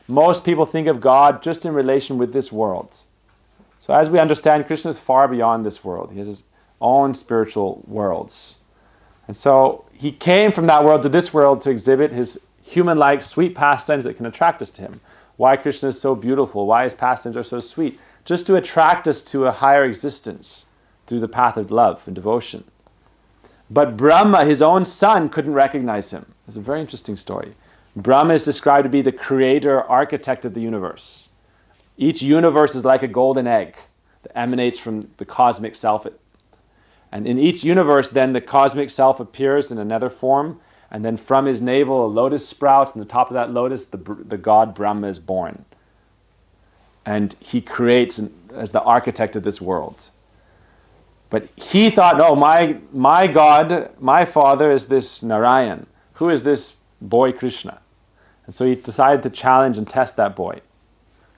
most people think of God just in relation with this world. So as we understand, Krishna is far beyond this world. He has his own spiritual worlds. And so he came from that world to this world to exhibit his human-like sweet pastimes that can attract us to him. Why Krishna is so beautiful, why his pastimes are so sweet, just to attract us to a higher existence through the path of love and devotion. But Brahma, his own son, couldn't recognize him. It's a very interesting story. Brahma is described to be the creator, architect of the universe. Each universe is like a golden egg that emanates from the cosmic self. And in each universe, then, the cosmic self appears in another form, and then from his navel a lotus sprouts, and on the top of that lotus, the god Brahma is born. And he creates as the architect of this world. But he thought, no, my God, my father is this Narayan. Who is this boy Krishna? And so he decided to challenge and test that boy.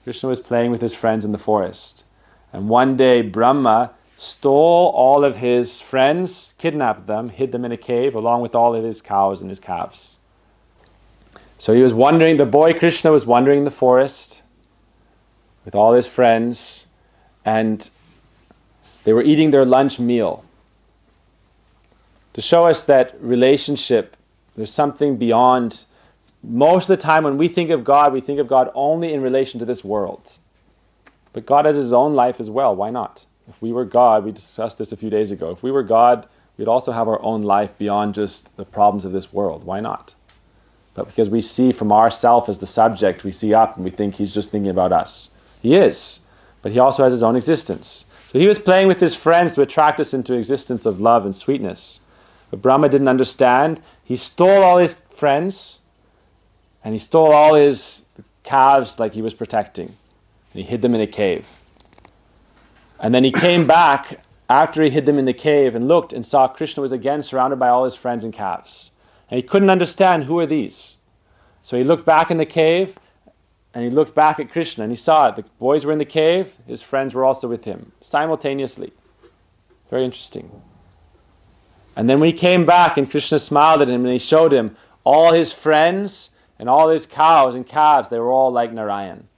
Krishna was playing with his friends in the forest. And one day Brahma stole all of his friends, kidnapped them, hid them in a cave along with all of his cows and his calves. So he was wandering, the boy Krishna was wandering in the forest with all his friends, and they were eating their lunch meal. To show us that relationship, there's something beyond. Most of the time when we think of God only in relation to this world. But God has his own life as well. Why not? If we were God, we discussed this a few days ago, if we were God, we'd also have our own life beyond just the problems of this world. Why not? But because we see from ourself as the subject, we see up and we think he's just thinking about us. He is, but he also has his own existence. So he was playing with his friends to attract us into existence of love and sweetness. But Brahma didn't understand. He stole all his friends, and he stole all his calves like he was protecting. And he hid them in a cave. And then he came back after he hid them in the cave and looked and saw Krishna was again surrounded by all his friends and calves. And he couldn't understand, who are these? So he looked back in the cave and he looked back at Krishna and he saw it. The boys were in the cave, his friends were also with him, simultaneously. Very interesting. And then when he came back and Krishna smiled at him and he showed him all his friends and all his cows and calves, they were all like Narayan.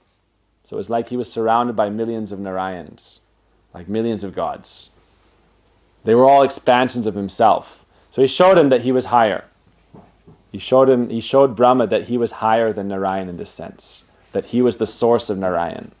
So it was like he was surrounded by millions of Narayans, like millions of gods. They were all expansions of himself. So he showed him that he was higher. He showed Brahma that he was higher than Narayan in this sense, that he was the source of Narayan.